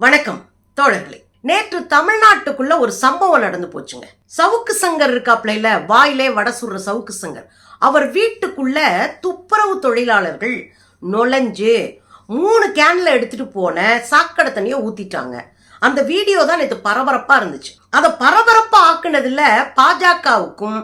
வணக்கம் தோழர்களே. நேற்று தமிழ்நாட்டுக்குள்ள ஒரு சம்பவம் நடந்து போச்சுங்க. சவுக்கு சங்கர் இருக்காப்ல, வாயிலே வடை சுடுற சவுக்கு சங்கர், அவர் வீட்டுக்குள்ள துப்புரவு தொழிலாளர்கள் நுழைஞ்சு 3 கேன்ல எடுத்துட்டு போன சாக்கடை தண்ணியை ஊத்திட்டாங்க. அந்த வீடியோ தான் நேற்று பரபரப்பா இருந்துச்சு. அதை பரபரப்பா ஆக்குனதுல பாஜகவுக்கும்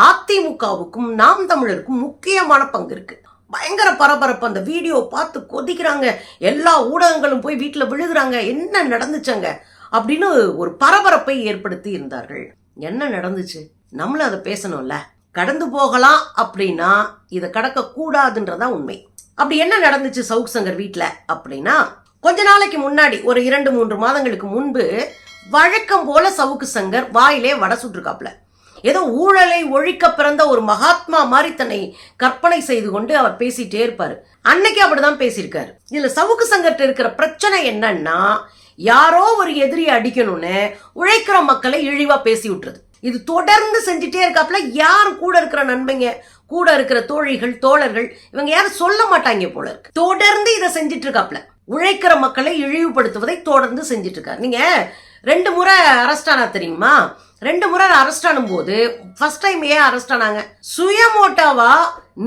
அதிமுகவுக்கும் நாம் தமிழருக்கும் முக்கியமான பங்கு இருக்கு. பயங்கர பரபரப்பு. அந்த வீடியோ பார்த்து கொதிக்கிறாங்க. எல்லா ஊடகங்களும் போய் வீட்டில் விழுகிறாங்க. என்ன நடந்துச்சாங்க அப்படின்னு ஒரு பரபரப்பை ஏற்படுத்தி இருந்தார்கள். என்ன நடந்துச்சு? நம்மளும் அதை பேசணும்ல. கடந்து போகலாம் அப்படின்னா இதை கடக்க கூடாதுன்றதா உண்மை. அப்படி என்ன நடந்துச்சு சவுக் சங்கர் வீட்டில் அப்படின்னா, கொஞ்ச நாளைக்கு முன்னாடி ஒரு 2-3 மாதங்களுக்கு முன்பு வழக்கம் போல சவுக்கு சங்கர் வாயிலே வடை சுட்டுருக்காப்ல. ஏதோ ஊழலை ஒழிக்க பிறந்த ஒரு மகாத்மா மாதிரி தன்னை கற்பனை செய்து கொண்டு அவர் பேசிட்டே இருப்பாரு. அன்னைக்கு அப்படிதான் பேசியிருக்காரு. இதுல சவுக்கு சங்கர்ட்ட இருக்கிற பிரச்சனை என்னன்னா, யாரோ ஒரு எதிரியை அடிக்கணும்னு உழைக்கிற மக்களை இழிவா பேசி விட்டுறது. இது தொடர்ந்து செஞ்சுட்டே இருக்காப்புல. யாரும் கூட இருக்கிற நண்பங்க, கூட இருக்கிற தோழிகள், தோழர்கள், இவங்க யாரும் சொல்ல மாட்டாங்க போல இருக்கு. தொடர்ந்து இதை செஞ்சிட்டு இருக்காப்புல. உழைக்கிற மக்களை இழிவுபடுத்துவதை தொடர்ந்து செஞ்சிட்டு இருக்காரு. நீங்க 2 முறை அரெஸ்ட் ஆனா தெரியுமா? 2 முறை அரெஸ்ட் ஆனும் போது ஃபர்ஸ்ட் டைம் ஏன் அரெஸ்ட் ஆனாங்க? சுயமோட்டாவா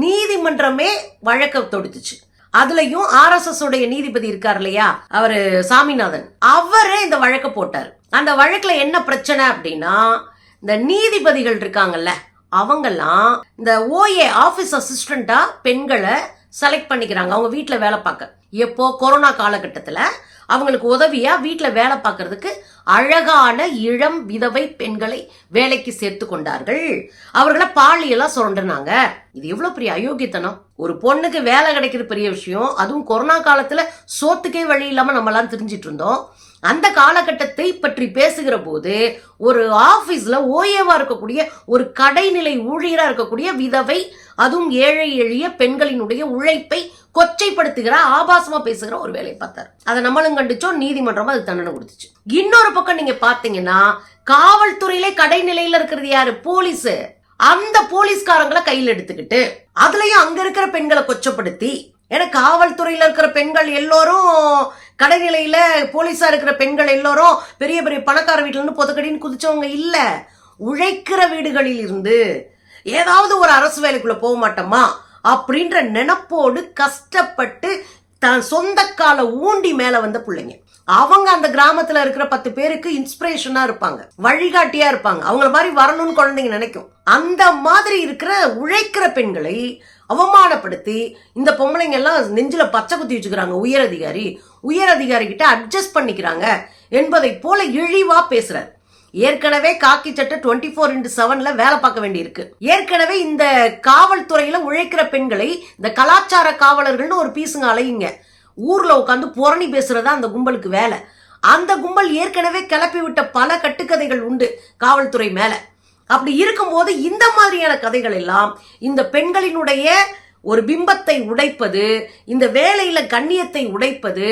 நீதிமன்றமே வழக்க தொடுத்துச்சு. அதுலயும் RSS உடைய நீதிபதி இருக்கார் இல்லையா, அவரு சாமிநாதன், அவரே இந்த வழக்க போட்டாரு. அந்த வழக்குல என்ன பிரச்சனை அப்படின்னா, இந்த நீதிபதிகள் இருக்காங்கல்ல, அவங்கெல்லாம் இந்த OA ஆபீஸ் அசிஸ்டண்டா பெண்களை செலக்ட் பண்ணிக்கிறாங்க அவங்க வீட்டுல வேலை பார்க்க. எப்போ கொரோனா காலகட்டத்துல அவங்களுக்கு உதவியா வீட்டுல வேலை பார்க்கறதுக்கு அழகான இளம் விதவை பெண்களை வேலைக்கு சேர்த்து கொண்டார்கள். அவர்களை பாலியெல்லாம் சுரண்டுனாங்க. இது எவ்வளவு பெரிய அயோக்கியத்தனம். ஒரு பொண்ணுக்கு வேலை கிடைக்கிறது பெரிய விஷயம். அதுவும் கொரோனா காலத்துல சோத்துக்கே வழி இல்லாம நம்ம எல்லாம் தெரிஞ்சிட்டு இருந்தோம். அந்த காலகட்டத்தை பற்றி பேசுகிற போது ஒரு ஆபீஸ்ல ஓஏவா இருக்கக்கூடிய ஒரு கடைநிலை ஊழியரா இருக்கக்கூடிய விதவை, அதுவும் ஏழை எளிய பெண்களினுடைய உழைப்பை கொச்சைப்படுத்துகிற ஆபாசமா பேசுகிற ஒரு வேலையை பார்த்தார். அதை நம்மளும் கண்டிச்சோம். நீதிமன்றம் அதுக்கு தண்டனை கொடுத்துச்சு. இன்னொரு பக்கம் நீங்க பாத்தீங்கன்னா, காவல்துறையிலே கடைநிலையில இருக்கிறது யாரு? போலீஸ். அந்த போலீஸ்காரங்களை கையில் எடுத்துக்கிட்டு அதுலயும் அங்க இருக்கிற பெண்களை கொச்சப்படுத்தி, ஏன்னா காவல்துறையில இருக்கிற பெண்கள் எல்லோரும், கடைநிலையில போலீஸா இருக்கிற பெண்கள் எல்லோரும் பெரிய பெரிய பணக்கார வீட்டுல இருந்து பொதுக்கடின்னு குதிச்சவங்க இல்ல. உழைக்கிற வீடுகளில் இருந்து ஏதாவது ஒரு அரசு வேலைக்குள்ள போக மாட்டோமா அப்படின்ற நினைப்போடு கஷ்டப்பட்டு தன் சொந்த கால ஊண்டி மேல வந்த பிள்ளைங்க. அவங்க அந்த கிராமத்துல இருக்கிற 10 பேருக்கு இன்ஸ்பிரேஷனா இருப்பாங்க, வழிகாட்டியா இருப்பாங்க. அவங்கள மாதிரி வரணும்னு குழந்தைங்க நினைக்கும். அந்த மாதிரி இருக்கிற உழைக்கிற பெண்களை அவமானப்படுத்தி இந்த பொம்பளைங்க எல்லாம் நெஞ்சில பச்சை குத்தி வச்சுக்கிறாங்க. உயர் அதிகாரி கிட்ட அட்ஜஸ்ட் பண்ணிக்கிறாங்க என்பதை போல இழிவா பேசுறாரு. ஏற்கனவே காக்கி சட்டை 24/7 வேலை பார்க்க வேண்டி இருக்கு. ஏற்கனவே இந்த காவல்துறையில உழைக்கிற பெண்களை இந்த கலாச்சார காவலர்கள்னு ஒரு பீசுங்க அலையுங்க. ஊர்ல உட்காந்து புரணி பேசுறதா அந்த கும்பலுக்கு வேலை. அந்த கும்பல் ஏற்கனவே கிளப்பி விட்ட பல கட்டுக்கதைகள் உண்டு காவல்துறை மேல. அப்படி இருக்கும்போது இந்த மாதிரியான கதைகள் எல்லாம் இந்த பெண்களினுடைய ஒரு பிம்பத்தை உடைப்பது, இந்த வேலையில கண்ணியத்தை உடைப்பது,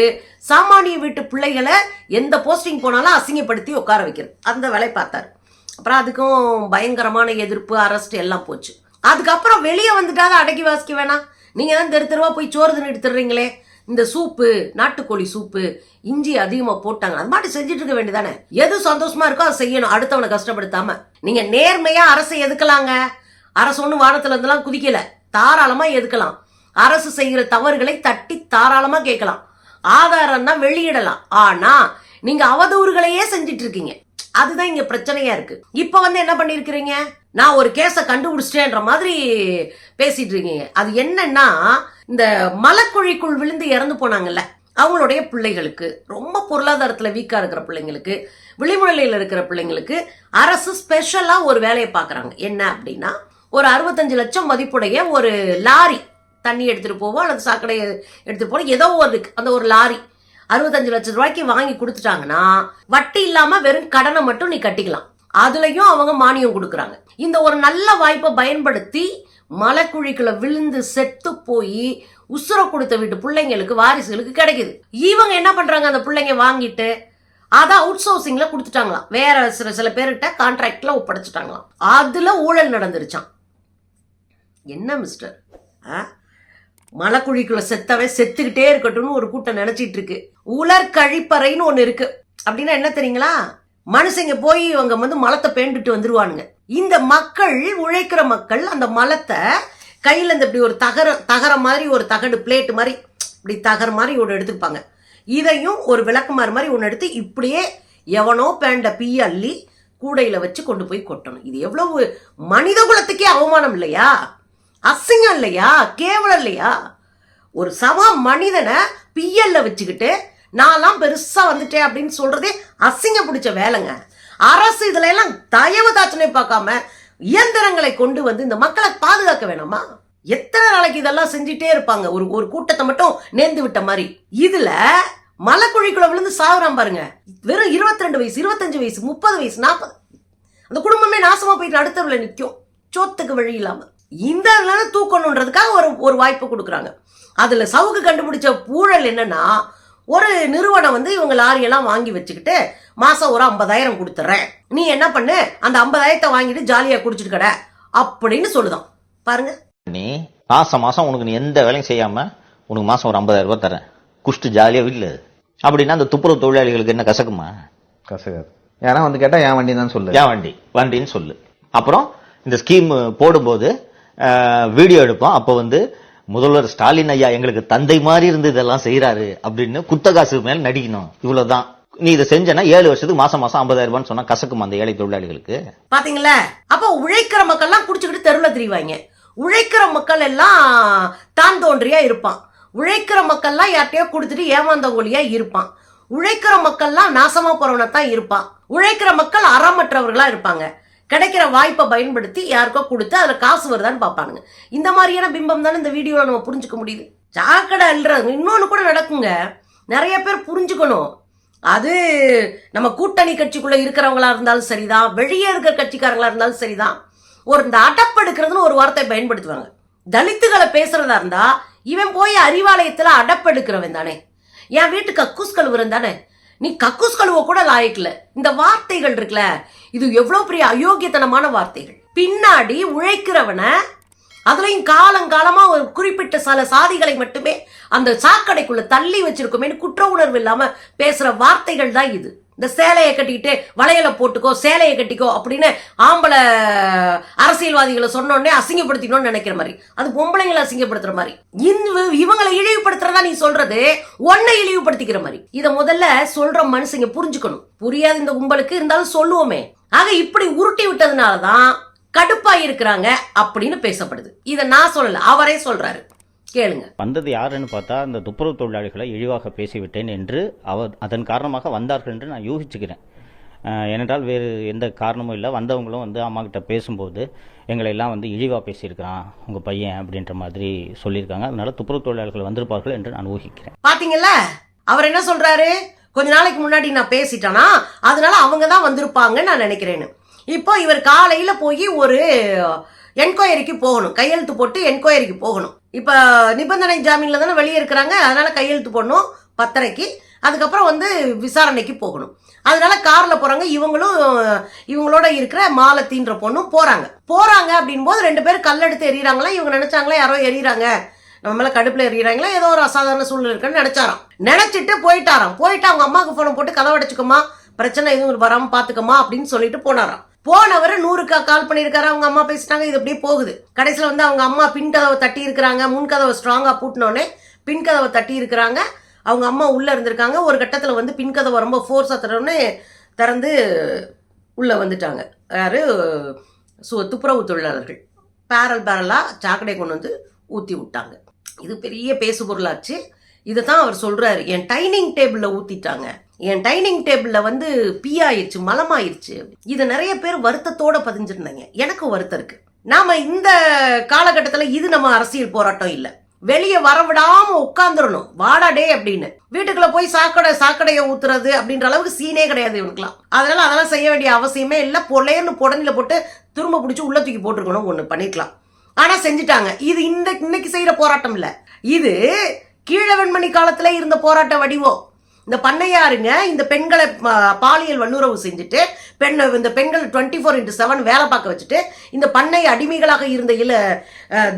சாமானிய வீட்டு பிள்ளைகளை எந்த போஸ்டிங் போனாலும் அசிங்கப்படுத்தி உட்கார வைக்கிறது, அந்த வேலை பார்த்தாரு. அப்புறம் அதுக்கும் பயங்கரமான எதிர்ப்பு, அரெஸ்ட் எல்லாம் போச்சு. அதுக்கப்புறம் வெளியே வந்துட்டாத அடக்கி வாசிக்க வேணாம். நீங்க தான் தெருவா போய் சோறு தின்னுட்டு தர்றீங்களே, இந்த சூப்பு, நாட்டுக்கோழி சூப்பு, இஞ்சி அதிகமா போட்டாங்க, அது மாதிரி செஞ்சுட்டு இருக்க வேண்டியதானே. எது சந்தோஷமா இருக்கோ அதை செய்யணும், அடுத்தவனை கஷ்டப்படுத்தாம. நீங்க நேர்மையா அரசை எதுக்கலாங்க. அரசு ஒண்ணு வானத்துல இருந்தெல்லாம் குதிக்கல, தாராளமா எதுக்கலாம். அரசு செய்கிற தவறுகளை தட்டி தாராளமா கேட்கலாம், ஆதாரம் தான் வெளியிடலாம். ஆனா நீங்க அவதூறுகளையே செஞ்சிட்டு இருக்கீங்க. அதுதான் இங்க பிரச்சனையா இருக்கு. இப்ப என்ன பண்ணிருக்கிறீங்க, நான் ஒரு கேஸை கண்டுபிடிச்சிட்டேன்ற மாதிரி பேசிட்டு இருக்கீங்க. அது என்னன்னா, இந்த மலக்குழிக்குள் விழுந்து இறந்து போனாங்கல்ல அவங்களுடைய பிள்ளைகளுக்கு, ரொம்ப பொருளாதாரத்துல வீக்கா இருக்கிற பிள்ளைங்களுக்கு, விளிமுறையில இருக்கிற பிள்ளைங்களுக்கு அரசு ஸ்பெஷலா ஒரு வேலையை பாக்குறாங்க. என்ன அப்படின்னா, ஒரு 65 லட்சம் மதிப்புடைய ஒரு லாரி தண்ணி எடுத்துட்டு போவோம் அல்லது சாக்கடை எடுத்துட்டு போவோம், ஏதோ ஒரு அந்த ஒரு லாரி 65 லட்சம் ரூபாய்க்கு வாங்கி கொடுத்துட்டாங்கன்னா வட்டி இல்லாம வெறும் கடனை மட்டும் நீ கட்டிக்கலாம். அதுலயும் அவங்க மானியம் கொடுக்குறாங்க. இந்த ஒரு நல்ல வாய்ப்பை பயன்படுத்தி மலைக்குழிக்குள்ள விழுந்து செத்து போய் உசுர கொடுத்த வீட்டு பிள்ளைங்களுக்கு, வாரிசுகளுக்கு கிடைக்குது. இவங்க என்ன பண்றாங்க, அந்த பிள்ளைங்க வாங்கிட்டு அதை அவுட் சோர்சிங்ல கொடுத்துட்டாங்களாம். வேற சில பேர்கிட்ட கான்ட்ராக்ட்ல ஒப்படைச்சிட்டாங்களாம். அதுல ஊழல் நடந்துருச்சான். என்ன மிஸ்டர், மலைக்குழிக்குள்ள செத்தவன் செத்துக்கிட்டே இருக்கட்டும்னு ஒரு கூட்டம் நினைச்சிட்டு இருக்கு. உலர் கழிப்பறைன்னு ஒண்ணு இருக்கு. அப்படின்னா என்ன தெரியுங்களா? மனுஷங்க போய் இவங்க வந்து மலத்தை பேண்டுட்டு வந்துருவானுங்க. இந்த மக்கள், உழைக்கிற மக்கள், அந்த மலத்தை கையில இந்த இப்படி ஒரு தகர மாதிரி ஒரு தகடு பிளேட் மாதிரி இப்படி தகர மாதிரி ஒன்று எடுத்துப்பாங்க. இதையும் ஒரு விளக்குமாறு மாதிரி ஒன்று எடுத்து இப்படியே எவனோ பேண்ட பீய அள்ளி கூடையில வச்சு கொண்டு போய் கொட்டணும். இது எவ்வளவு மனித குலத்துக்கே அவமானம் இல்லையா? அசிங்கம் இல்லையா? கேவலம் இல்லையா? ஒரு சம மனிதனை பியல்ல வச்சுக்கிட்டு நான்லாம் பெருசா வந்துட்டேன் அப்படின்னு சொல்றதே அசிங்கம் பிடிச்ச வேலைங்க. அரசு இதுல எல்லாம் தயவு தாட்சணை பார்க்காம இயந்திரங்களை கொண்டு வந்து இந்த மக்களை பாதுகாக்க வேணாமா? எத்தனை நாளைக்கு இதெல்லாம் செஞ்சுட்டே இருப்பாங்க? ஒரு கூட்டத்தை மட்டும் நேர்ந்து விட்ட மாதிரி. இதுல மலைக்குழிக்குள்ள விழுந்து சாகுறான் பாருங்க. வெறும் 22 வயசு, 25 வயசு, 30 வயசு, 40. அந்த குடும்பமே நாசமா போயிட்டு அடுத்தவள நிற்கும், சோத்துக்கு வழி இல்லாம. இந்த தூக்கணுன்றதுக்காக ஒரு வாய்ப்பு கொடுக்குறாங்க. அதுல சவுக்கு கண்டுபிடிச்ச ஊழல் என்னன்னா, ஒரு நிறுவனம் வந்து இவங்க லாரியெல்லாம் வாங்கி வச்சுக்கிட்டு மாசம் ஒரு 50,000 கொடுத்துறேன், நீ என்ன பண்ணு அந்த 50,000 வாங்கிட்டு ஜாலியா குடிச்சிட்டு கடை அப்படின்னு சொல்லுதான் பாருங்க. நீ மாசம் உனக்கு நீ எந்த வேலையும் செய்யாம உனக்கு மாசம் ஒரு 50,000 ரூபாய் தரேன், குஷ்டு ஜாலியா வீட்டுல. அப்படின்னா அந்த துப்புரவு தொழிலாளிகளுக்கு என்ன கசக்குமா? கசகாது. ஏன்னா வந்து கேட்டா என் வண்டி தான் சொல்லு, என் வண்டின்னு சொல்லு. அப்புறம் இந்த ஸ்கீம் போடும்போது வீடியோ எடுப்போம். அப்போ வந்து முதல்வர் ஸ்டாலின் ஐயா எங்களுக்கு தந்தை மாதிரி இருந்து இதெல்லாம் செய்யறாரு அப்படின்னு குத்தகாசு மேல நடிக்கணும். இவ்வளவுதான். நீ இதை செஞ்சனா 7 வருஷத்துக்கு மாசம் 50,000 ரூபான்னு சொன்னா கசக்குமா அந்த ஏழை தொழிலாளிகளுக்கு? பாத்தீங்களா? அப்ப உழைக்கிற மக்கள் எல்லாம் குடிச்சுக்கிட்டு தெருவில் திரிவாங்க. உழைக்கிற மக்கள் எல்லாம் தான் தோன்றியா இருப்பான். உழைக்கிற மக்கள்லாம் யார்ட்டையோ கொடுத்துட்டு ஏமாந்தவங்களையா இருப்பான். உழைக்கிற மக்கள்லாம் நாசமா போறவனா தான் இருப்பான். உழைக்கிற மக்கள் அறமற்றவர்களா இருப்பாங்க. கிடைக்கிற வாய்ப்பை பயன்படுத்தி யாருக்கோ கொடுத்து அதுல காசு வருதான்னு பார்ப்பானுங்க. இந்த மாதிரியான பிம்பம் தானே இந்த வீடியோல நம்ம புரிஞ்சுக்க முடியுது. சாக்கடை அல்றது இன்னொன்னு கூட நடக்குங்க. நிறைய பேர் புரிஞ்சுக்கணும். அது நம்ம கூட்டணி கட்சிக்குள்ள இருக்கிறவங்களா இருந்தாலும் சரிதான், வெளியே இருக்கிற கட்சிக்காரங்களா இருந்தாலும் சரிதான், இந்த அடப்பெடுக்கிறதுன்னு ஒரு வார்த்தை பயன்படுத்துவாங்க. தலித்துகளை பேசுறதா இருந்தா இவன் போய் அறிவாலயத்துல அடப்பெடுக்கிறவன் தானே. என் வீட்டு கக்கூஸ் கழுவுறன் தானே, நீ கக்கூஸ் கழுவ கூட லாயக்கல. இந்த வார்த்தைகள் இருக்குல்ல, இது எவ்வளவு பெரிய அயோக்கியத்தனமான வார்த்தைகள். பின்னாடி உழைக்கிறவனை, அதுலயும் காலங்காலமா ஒரு குறிப்பிட்ட சில சாதிகளை மட்டுமே அந்த சாக்கடைக்குள்ள தள்ளி வச்சிருக்கோமே குற்ற உணர்வு இல்லாம பேசுற வார்த்தைகள் தான் இது. இந்த சேலையை கட்டிக்கிட்டு வளையலை போட்டுக்கோ, சேலையை கட்டிக்கோ அப்படின்னு ஆம்பளை அரசியல்வாதிகளை சொன்னோடனே அசிங்கப்படுத்திக்கணும்னு நினைக்கிற மாதிரி, அது பொம்பளைங்களை அசிங்கப்படுத்துற மாதிரி, இவங்களை இழிவுபடுத்துறதா நீ சொல்றது ஒன்னை இழிவுபடுத்திக்கிற மாதிரி. இத முதல்ல சொல்ற மனுஷங்க புரிஞ்சுக்கணும். புரியாது இந்த கும்பலுக்கு, இருந்தாலும் சொல்லுவோமே. ஆக இப்படி உருட்டி விட்டதுனாலதான் கடுப்பா இருக்கிறாங்க அப்படின்னு பேசப்படுது. இத நான் சொல்லல, அவரே சொல்றாரு, கேளுங்க. வந்தது யாருன்னு பார்த்தா அந்த துப்புரவு தொழிலாளிகளை இழிவாக பேசிவிட்டேன் என்று அதன் காரணமாக வந்தார்கள் என்று நான் யூகிச்சுக்கிறேன். ஏனென்றால் வேறு எந்த காரணமும் இல்லை. வந்தவங்களும் வந்து அம்மா கிட்ட பேசும்போது எங்களை எல்லாம் வந்து இழிவாக பேசியிருக்கிறான் உங்கள் பையன் அப்படின்ற மாதிரி சொல்லியிருக்காங்க. அதனால துப்புரவு தொழிலாளர்கள் வந்திருப்பார்கள் என்று நான் ஊகிக்கிறேன். பாத்தீங்களா அவர் என்ன சொல்றாரு? கொஞ்ச நாளைக்கு முன்னாடி நான் பேசிட்டானா, அதனால அவங்க தான் வந்திருப்பாங்கன்னு நான் நினைக்கிறேன்னு. இப்போ இவர் காலையில போய் ஒரு என்கொயரிக்கு போகணும், கையெழுத்து போட்டு என்கொயரிக்கு போகணும். இப்ப நிபந்தனை ஜாமீன்ல தானே வெளியே இருக்கிறாங்க, அதனால கையெழுத்து போடணும் 10:30. அதுக்கப்புறம் வந்து விசாரணைக்கு போகணும். அதனால கார்ல போறாங்க. இவங்களோட இருக்கிற மாலத்தின்ற பொண்ணும் போறாங்க அப்படின் போது 2 பேரும் கல்லெடுத்து எறிகிறாங்களா. இவங்க நினைச்சாங்களா யாரோ எறிகிறாங்க, நம்ம மேல கடுப்புல எறிகிறாங்களா, ஏதோ ஒரு அசாதாரண சூழ்நிலை இருக்குன்னு நினைச்சிட்டு போயிட்டாராம். போயிட்டு அவங்க அம்மாவுக்கு போன போட்டு கதவை அடைச்சுக்கோமா, பிரச்சனை எதுவும் வராம பாத்துக்கமா அப்படின்னு சொல்லிட்டு போனாராம். போனவர் 100க்கு கால் பண்ணியிருக்காரு. அவங்க அம்மா பேசிட்டாங்க, இது அப்படியே போகுது. கடைசியில் வந்து அவங்க அம்மா பின் கதவை தட்டி இருக்கிறாங்க. முன் கதவை ஸ்ட்ராங்கா பூட்டினோடனே பின் கதவை தட்டி இருக்கிறாங்க. அவங்க அம்மா உள்ள இருந்திருக்காங்க. ஒரு கட்டத்தில் வந்து பின் கதவை ரொம்ப ஃபோர்ஸா திறந்து உள்ள வந்துட்டாங்க. யாரு? துப்புரவு தொழிலாளர்கள் பேரலா சாக்கடை கொண்டு வந்து ஊத்தி விட்டாங்க. இது பெரிய பேசு பொருளாச்சு. இதைத்தான் அவர் சொல்றாரு, என் டைனிங் டேபிள்ல ஊத்திட்டாங்க, என் டைனிங் டேபிள்ல வந்து பீயாயிருச்சு, மலமாயிருச்சு. இதை நிறைய பேர் வருத்தத்தோட பதிஞ்சிருந்தாங்க. எனக்கும் வருத்தம் இருக்கு. நாம இந்த காலகட்டத்துல இது நம்ம அரசியல் போராட்டம் இல்ல. வெளியே வரவிடாம உட்காந்துடணும், வாடாடே அப்படின்னு. வீட்டுக்குள்ள போய் சாக்கடையை ஊத்துறது அப்படின்ற அளவுக்கு சீனே கிடையாது இவனுக்குலாம். அதெல்லாம் செய்ய வேண்டிய அவசியமே இல்ல. பொலையன்னு புடனில போட்டு திரும்ப பிடிச்சி உள்ள தூக்கி போட்டுருக்கணும், ஒண்ணு பண்ணிக்கலாம். ஆனா செஞ்சுட்டாங்க. இது இன்னைக்கு செய்யற போராட்டம் இல்ல, இது கீழவெண்மணி காலத்துல இருந்த போராட்ட வடிவம். இந்த பண்ணையாருங்க இந்த பெண்களை பாலியல் வல்லுறவு செஞ்சுட்டு இந்த பெண்கள் 24/7 வேலை பார்க்க வச்சுட்டு இந்த பண்ணை அடிமைகளாக இருந்த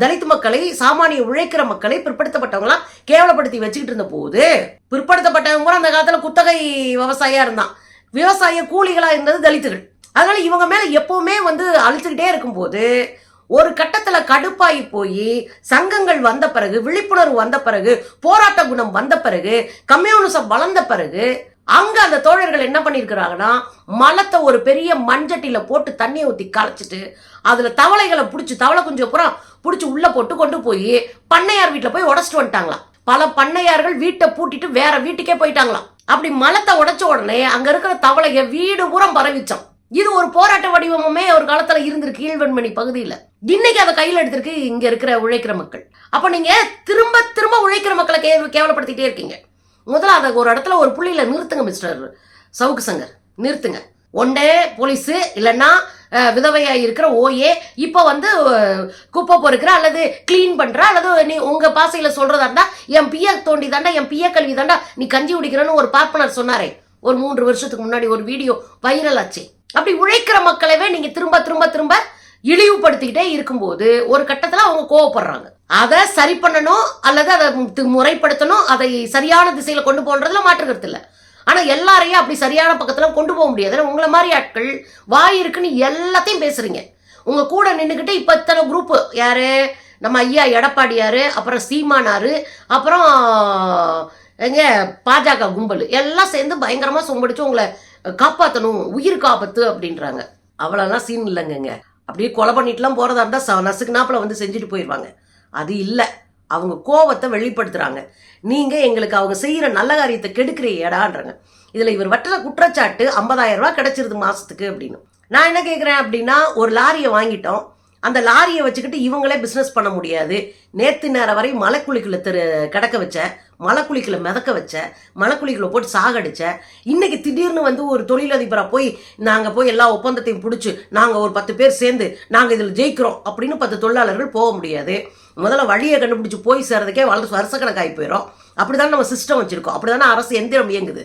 தலித் மக்களை, சாமானிய உழைக்கிற மக்களை, பிற்படுத்தப்பட்டவங்களாம் கேவலப்படுத்தி வச்சுக்கிட்டு இருந்த போது, பிற்படுத்தப்பட்டவங்க கூட அந்த காலத்துல குத்தகை விவசாயியா இருந்தான், விவசாய கூலிகளா இருந்தது தலித்துகள். அதனால இவங்க மேல எப்பவுமே அழுத்துக்கிட்டே இருக்கும்போது ஒரு கட்டத்துல கடுப்பாயி போய் சங்கங்கள் வந்த பிறகு, விழிப்புணர்வு வந்த பிறகு, போராட்ட குணம் வந்த பிறகு, கம்யூனிசம் வளர்ந்த பிறகு, அங்க அந்த தோழர்கள் என்ன பண்ணிருக்கிறாங்கன்னா, மலத்தை ஒரு பெரிய மண்சட்டியில போட்டு தண்ணியை ஊத்தி களைச்சிட்டு அதுல தவளைகளை பிடிச்சி, தவளை குஞ்சு அப்புறம் பிடிச்சி உள்ள போட்டு கொண்டு போய் பண்ணையார் வீட்டுல போய் உடச்சிட்டு வந்துட்டாங்களாம். பல பண்ணையார்கள் வீட்டை பூட்டிட்டு வேற வீட்டுக்கே போயிட்டாங்களாம். அப்படி மலத்தை உடைச்ச உடனே அங்க இருக்கிற தவளைக வீடு பூரம் பரவிச்சான். இது ஒரு போராட்ட வடிவமுமே ஒரு காலத்துல இருந்திருக்கு கீழ்வெண்மணி பகுதியில. இன்னைக்கு அதை கையில் எடுத்திருக்கு இங்க இருக்கிற உழைக்கிற மக்கள். அப்ப நீங்க திரும்ப திரும்ப உழைக்கிற மக்களை கேவலப்படுத்திட்டே இருக்கீங்க. முதல்ல அதை ஒரு இடத்துல ஒரு புள்ளியில நிறுத்துங்க மிஸ்டர் சவுக்கு சங்கர், நிறுத்துங்க. ஒன்றே போலீஸ், இல்லைன்னா விதவையா இருக்கிற ஓஏ, இப்ப குப்பை பொறுக்கிற அல்லது கிளீன் பண்ற, அல்லது நீ உங்க பாசையில சொல்றதா இருந்தா என் பிய தோண்டி தாண்டா, என் பிய கல்வி தாண்டா நீ கஞ்சி குடிக்கிறன்னு ஒரு பார்ப்பனர் சொன்னாரே ஒரு 3 வருஷத்துக்கு முன்னாடி, ஒரு வீடியோ வைரல் ஆச்சு. அப்படி உழைக்கிற மக்களவே நீங்க திரும்ப திரும்ப திரும்ப இழிவுபடுத்திக்கிட்டே இருக்கும்போது ஒரு கட்டத்துல அவங்க கோவப்படுறாங்க. அதை சரி பண்ணணும் அல்லது அதை முறைப்படுத்தணும், அதை சரியான திசையில கொண்டு போன்றதுல மாற்றுக்கிறது இல்லை. ஆனா எல்லாரையும் அப்படி சரியான பக்கத்துல கொண்டு போக முடியாது. உங்களை மாதிரி ஆட்கள் வாய் இருக்குன்னு எல்லாத்தையும் பேசுறீங்க. உங்க கூட நின்றுகிட்டு இப்ப இத்தனை குரூப், யாரு நம்ம ஐயா எடப்பாடியாரு, அப்புறம் சீமானாரு, அப்புறம் எங்க பாஜக கும்பல் எல்லாம் சேர்ந்து பயங்கரமா சொம்படிச்சு உங்களை காப்பாற்றணும், உயிர் காப்பாத்து அப்படின்றாங்க. அவ்வளோலாம் சீன் இல்லைங்க. அப்படியே கொலை பண்ணிட்டுலாம் போறதா இருந்தா நசுக்கு நாப்பில் செஞ்சுட்டு போயிடுவாங்க. அது இல்லை, அவங்க கோவத்தை வெளிப்படுத்துறாங்க. நீங்க எங்களுக்கு அவங்க செய்யற நல்ல காரியத்தை கெடுக்கிற ஏடான்றாங்க. இதுல இவர் வட்டுற குற்றச்சாட்டு 50,000 ரூபாய் கிடைச்சிருது மாசத்துக்கு அப்படின்னு. நான் என்ன கேட்கிறேன் அப்படின்னா, ஒரு லாரியை வாங்கிட்டோம், அந்த லாரியை வச்சுக்கிட்டு இவங்களே பிசினஸ் பண்ண முடியாது. நேத்து நேரம் வரை மலைக்குழிக்குள்ள கிடக்க வச்ச, மலைக்குழிக்குள்ள மிதக்க வச்ச, மலைக்குழிக்குள்ள போட்டு சாகடிச்ச, இன்னைக்கு திடீர்னு ஒரு தொழிலதிபரா போய் நாங்க போய் எல்லா ஒப்பந்தத்தையும் பிடிச்சி நாங்க ஒரு 10 பேர் சேர்ந்து நாங்க இதுல ஜெயிக்கிறோம் அப்படின்னு 10 தொழிலாளர்கள் போக முடியாது. முதல்ல வழியை கண்டுபிடிச்சு போய் சேர்றதுக்கே வருஷக்கணக்காகி போயிடும். அப்படிதான் நம்ம சிஸ்டம் வச்சிருக்கோம், அப்படிதானே அரசு எந்திரம் இயங்குது.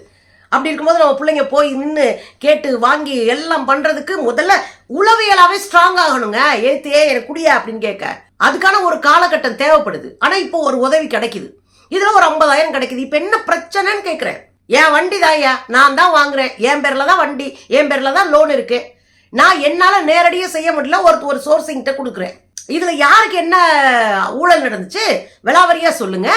அப்படி இருக்கும்போது நம்ம பிள்ளைங்க போய் நின்று கேட்டு வாங்கி எல்லாம் பண்றதுக்கு முதல்ல உளவியலாவே ஸ்ட்ராங் ஆகணுங்க. ஏத்தே எனக்கு குடியா அப்படின்னு கேட்க அதுக்கான ஒரு காலகட்டம் தேவைப்படுது. ஆனா இப்போ ஒரு உதவி கிடைக்குது, இதுல ஒரு 50,000 கிடைக்குது. இப்ப என்ன பிரச்சனைன்னு கேட்கிறேன். என் வண்டி தாயா, நான் தான் வாங்குறேன், என் பேர்ல தான் வண்டி, என் பேர்ல தான் லோன் இருக்கு, நான் என்னால நேரடியா செய்ய முடியல, ஒரு சோர்சிங்கிட்ட கொடுக்குறேன். இதுல யாருக்கு என்ன ஊழல் நடந்துச்சு விலாவரியா சொல்லுங்க.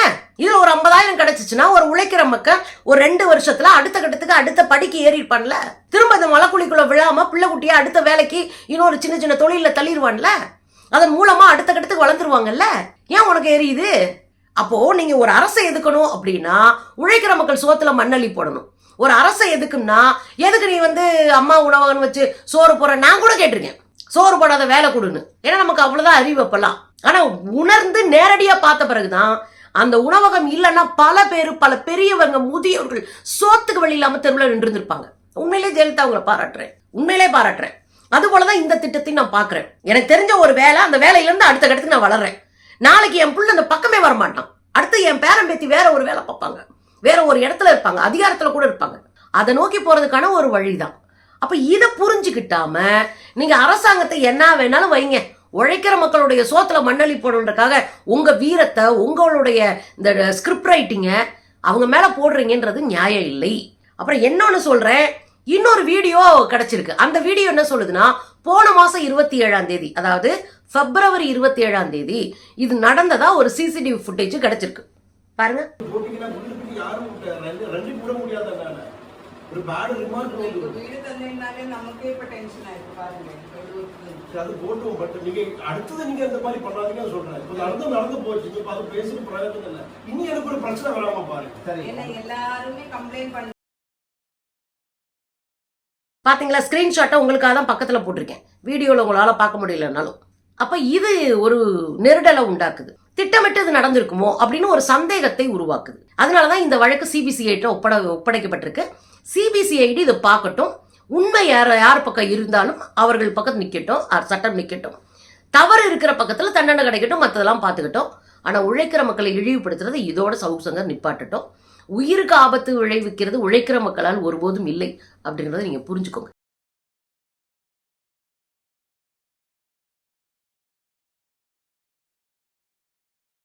இதுல ஒரு 50,000 கிடைச்சிச்சுன்னா ஒரு உழைக்கிற மக்கள் ஒரு 2 வருஷத்துல அடுத்த கட்டத்துக்கு அடுத்த படிக்கு ஏறிப்பான்ல. திரும்ப இந்த மலைக்குழிக்குள்ள விழாம பிள்ளை குட்டியா அடுத்த வேலைக்கு இன்னொரு சின்ன சின்ன தொழில தள்ளிடுவான்ல. அதன் மூலமா அடுத்த கட்டத்துக்கு வளர்ந்துருவாங்கல்ல. ஏன் உனக்கு எரியுது? அப்போ நீங்க ஒரு அரசை எதுக்கணும் அப்படின்னா உழைக்கிற மக்கள் சோத்துல மண்ணள்ளி போடணும். ஒரு அரசை எதுக்குன்னா, எதுக்கு நீ அம்மா உணவகம் வச்சு சோறு போற, நான் கூட கேட்டிருக்கேன், சோறு போடாத வேலை கொடுன்னு. ஏன்னா நமக்கு அவ்வளவுதான் அறிவு அப்பெல்லாம். ஆனா உணர்ந்து நேரடியா பார்த்த பிறகுதான் அந்த உணவகம் இல்லைன்னா பல பெரியவங்க முதியோர்கள் சோத்துக்கு வழி இல்லாம தெருவில் நின்று இருந்திருப்பாங்க. உண்மையிலே ஜெயலலிதா அவங்களை பாராட்டுறேன், உண்மையிலே பாராட்டுறேன். அது போலதான் இந்த திட்டத்தையும் நான் பாக்குறேன். எனக்கு தெரிஞ்ச ஒரு வேலை, அந்த வேலையில இருந்து அடுத்த கட்டத்துக்கு நான் வளர்றேன். நாளைக்கு என் புள்ள அந்த பக்கமே வரமாட்டான், அடுத்து என் பேரன் பேத்தி வேற ஒரு வேலை பார்ப்பாங்க, வேற ஒரு இடத்துல இருப்பாங்க, அதிகாரத்துல கூட இருப்பாங்க. அதை நோக்கி போறதுக்கான ஒரு வழிதான். அப்ப இதை புரிஞ்சுக்கிட்டாம நீங்க அரசாங்கத்தை என்ன வேணாலும் வைங்க, உழைக்கிற மக்களுடைய சோத்துல மண்ணள்ளி போடுறதுக்காக உங்க வீரத்தை, உங்களுடைய இந்த ஸ்கிரிப்ட் ரைட்டிங்க அவங்க மேல போடுறீங்கன்றது நியாயம் இல்லை. அப்புறம் இன்னொன்னு சொல்றேன், இன்னொரு வீடியோ கிடைச்சிருக்கு. அந்த வீடியோ என்ன சொல்லுதுன்னா, போன மாசம் 27ஆம் தேதி, அதாவது பிப்ரவரி 27ஆம் தேதி இது நடந்ததா ஒரு சிசிடிவி ஃபுட்டேஜ் கிடைச்சிருக்கு. பாருங்க. ஒரு பேட் ரிமார்க் வீடு தந்தேனாலே நமக்கே இப்ப டென்ஷன் ஆயிருக்கு பாருங்க. அது போட்டும், பட் நீங்க அடுத்தது நீங்க இந்த மாதிரி பண்ணாதீங்க சொல்றேன். இப்ப நடந்து போச்சு, இப்ப அது பேசிட்டு பிரயோஜனம் இல்லை. இனி எனக்கு ஒரு பிரச்சனை வராம பாருங்க. சரி, ஏன்னா எல்லாருமே கம்ப்ளைண்ட் பண்ண. பாத்தீங்களா, ஸ்கிரீன்ஷாட்டை உங்களுக்காக தான் பக்கத்துல போட்டிருக்கேன், வீடியோல உங்களால பார்க்க முடியலனாலும். அப்ப இது ஒரு நெருடலை உண்டாக்குது. திட்டமிட்டு இது நடந்திருக்குமோ அப்படின்னு ஒரு சந்தேகத்தை உருவாக்குது. அதனாலதான் இந்த வழக்கு சிபிசிஐட்ட ஒப்படைக்கப்பட்டிருக்கு. சிபிசிஐடி இதை பார்க்கட்டும், உண்மை யார் பக்கம் இருந்தாலும் அவர்கள் பக்கம் நிக்கட்டும், சட்டம் நிக்கட்டும், தவறு இருக்கிற பக்கத்துல தண்டனை கிடைக்கட்டும், மற்றதெல்லாம் பார்த்துக்கிட்டோம். ஆனா உழைக்கிற மக்களை இழிவுபடுத்துறது இதோட சவுக்கு சங்கர் நிப்பாட்டட்டும். உயிருக்கு ஆபத்து விளைவிக்கிறது உழைக்கிற மக்களால் ஒருபோதும் இல்லை அப்படிங்கறத நீங்க புரிஞ்சுக்கோங்க.